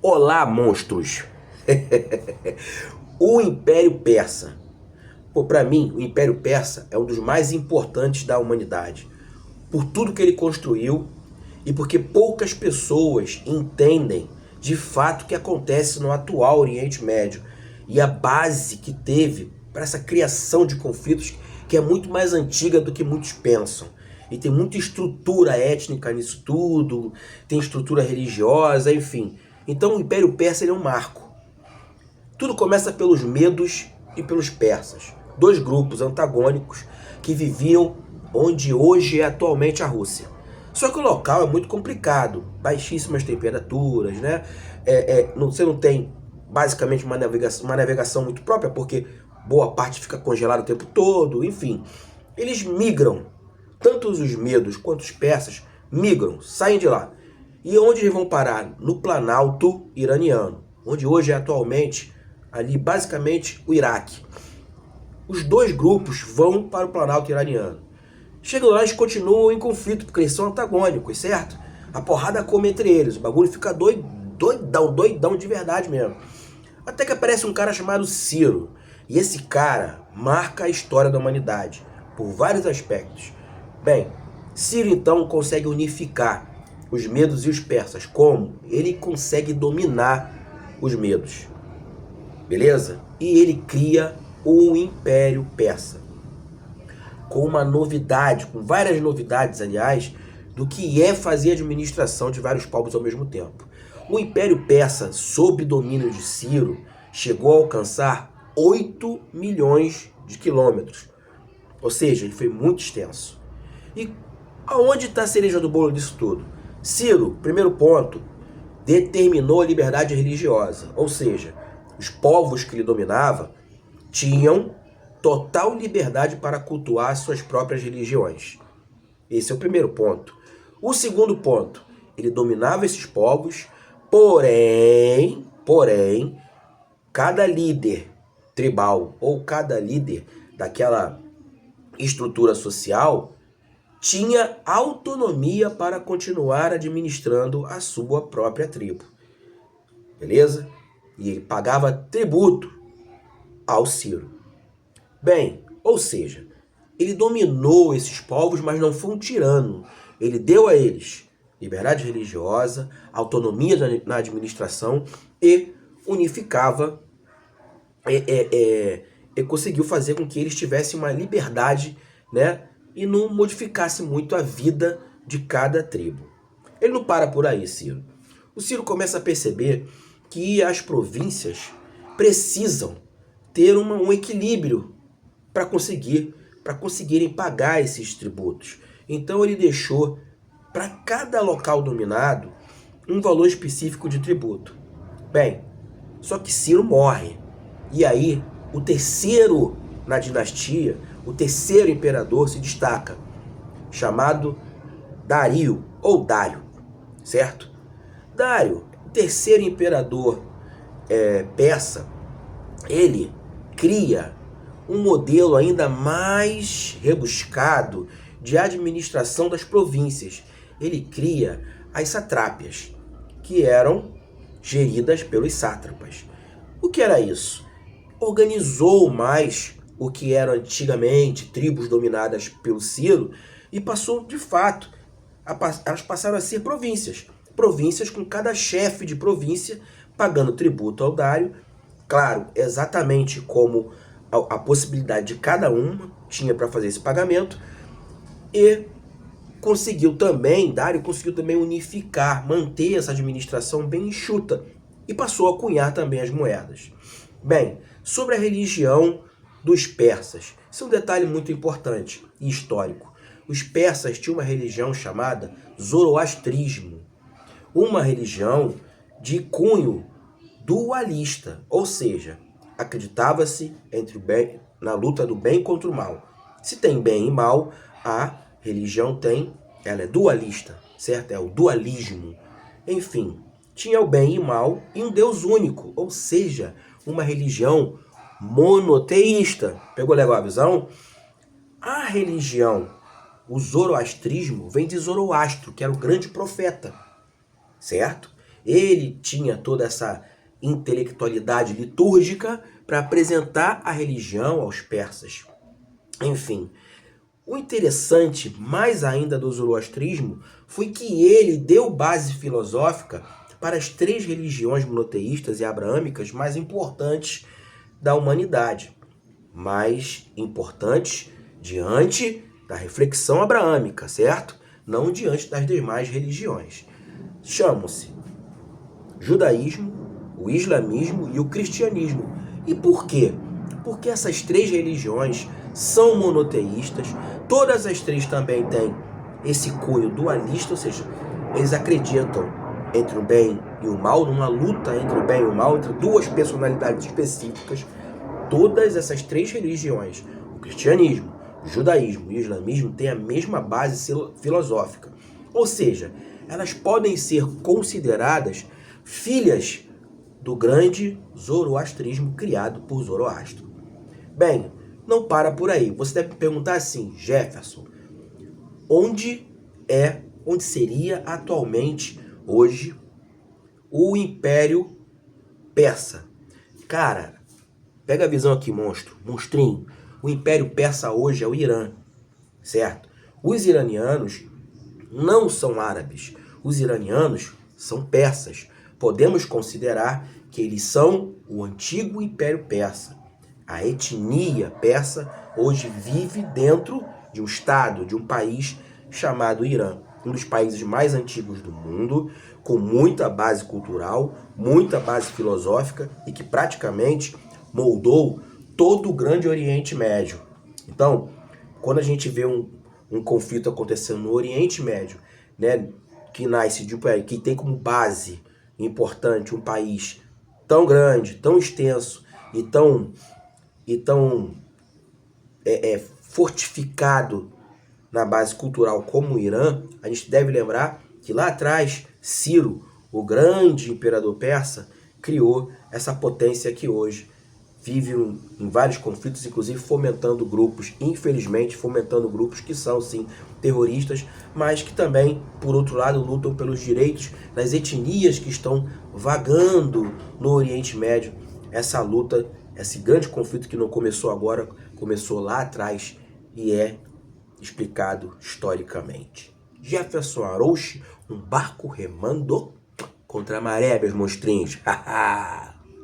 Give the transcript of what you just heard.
Olá, monstros! O Império Persa. Para mim, o Império Persa é um dos mais importantes da humanidade. Por tudo que ele construiu e porque poucas pessoas entendem de fato o que acontece no atual Oriente Médio e a base que teve para essa criação de conflitos que é muito mais antiga do que muitos pensam. E tem muita estrutura étnica nisso tudo, tem estrutura religiosa, enfim. Então o Império Persa é um marco. Tudo começa pelos medos e pelos persas, dois grupos antagônicos que viviam onde hoje é atualmente a Rússia. Só que o local é muito complicado, baixíssimas temperaturas, né? Você não tem basicamente uma navegação muito própria, porque boa parte fica congelada o tempo todo, enfim. Eles migram, tanto os medos quanto os persas migram, saem de lá. E onde eles vão parar? No Planalto iraniano, onde hoje é atualmente ali basicamente o Iraque. Os dois grupos vão para o Planalto iraniano. Chegam lá, eles continuam em conflito, porque eles são antagônicos, certo? A porrada come entre eles, o bagulho fica doidão de verdade mesmo. Até que aparece um cara chamado Ciro. E esse cara marca a história da humanidade, por vários aspectos. Bem, Ciro então consegue unificar os medos e os persas. Como? Ele consegue dominar os medos. Beleza? E ele cria o Império Persa. Com uma novidade, com várias novidades, aliás, do que é fazer administração de vários povos ao mesmo tempo. O Império Persa, sob domínio de Ciro, chegou a alcançar 8 milhões de quilômetros. Ou seja, ele foi muito extenso. E aonde está a cereja do bolo disso tudo? Ciro, primeiro ponto, determinou a liberdade religiosa. Ou seja, os povos que ele dominava tinham total liberdade para cultuar suas próprias religiões. Esse é o primeiro ponto. O segundo ponto, ele dominava esses povos, porém, cada líder tribal ou cada líder daquela estrutura social tinha autonomia para continuar administrando a sua própria tribo. Beleza? E ele pagava tributo ao Ciro. Bem, ou seja, ele dominou esses povos, mas não foi um tirano. Ele deu a eles liberdade religiosa, autonomia na administração e unificava, e conseguiu fazer com que eles tivessem uma liberdade, né, e não modificasse muito a vida de cada tribo. Ele não para por aí, Ciro. O Ciro começa a perceber que as províncias precisam ter um equilíbrio para conseguirem pagar esses tributos. Então ele deixou para cada local dominado um valor específico de tributo. Bem, só que Ciro morre. E aí o terceiro na dinastia, o terceiro imperador se destaca, chamado Dario, ou Dário, certo? Dário, o terceiro imperador persa, ele cria um modelo ainda mais rebuscado de administração das províncias. Ele cria as satrápias, que eram geridas pelos sátrapas. O que era isso? Organizou mais o que eram antigamente tribos dominadas pelo Ciro e passou, de fato, elas passaram a ser províncias. Províncias com cada chefe de província pagando tributo ao Dário. Claro, exatamente como a possibilidade de cada uma tinha para fazer esse pagamento. E Dário conseguiu também unificar, manter essa administração bem enxuta e passou a cunhar também as moedas. Bem, sobre a religião dos persas, isso é um detalhe muito importante e histórico. Os persas tinham uma religião chamada zoroastrismo, uma religião de cunho dualista, ou seja, acreditava-se na luta do bem contra o mal. Se tem bem e mal, a religião ela é dualista, certo? É o dualismo. Enfim, tinha o bem e o mal e um Deus único, ou seja, uma religião monoteísta. Pegou legal a visão? A religião, o zoroastrismo, vem de Zoroastro, que era o grande profeta, certo? Ele tinha toda essa intelectualidade litúrgica para apresentar a religião aos persas. Enfim, o interessante, mais ainda do zoroastrismo, foi que ele deu base filosófica para as 3 religiões monoteístas e abraâmicas mais importantes da humanidade. Mais importantes diante da reflexão abraâmica, certo? Não diante das demais religiões. Chamam-se judaísmo, o islamismo e o cristianismo. E por quê? Porque essas 3 religiões são monoteístas, todas as 3 também têm esse cunho dualista, ou seja, eles acreditam entre o bem e o mal, numa luta entre o bem e o mal, entre 2 personalidades específicas. Todas essas 3 religiões, o cristianismo, o judaísmo e o islamismo, têm a mesma base filosófica. Ou seja, elas podem ser consideradas filhas do grande zoroastrismo criado por Zoroastro. Bem, não para por aí. Você deve perguntar assim, Jefferson, onde seria atualmente, hoje, o Império Persa? Cara, pega a visão aqui, monstrinho. O Império Persa hoje é o Irã, certo? Os iranianos não são árabes. Os iranianos são persas. Podemos considerar que eles são o antigo Império Persa. A etnia persa hoje vive dentro de um estado, de um país chamado Irã. Um dos países mais antigos do mundo, com muita base cultural, muita base filosófica e que praticamente moldou todo o Grande Oriente Médio. Então, quando a gente vê um conflito acontecendo no Oriente Médio, né, que nasce de um país que tem como base importante um país tão grande, tão extenso e tão fortificado na base cultural como o Irã, a gente deve lembrar que lá atrás Ciro, o grande imperador persa, criou essa potência que hoje vive em vários conflitos, inclusive fomentando grupos, infelizmente fomentando grupos que são sim terroristas, mas que também, por outro lado, lutam pelos direitos das etnias que estão vagando no Oriente Médio. Essa luta, esse grande conflito que não começou agora, começou lá atrás e é explicado historicamente. Jefferson Arouche, um barco remando contra a maré, meus monstrinhos.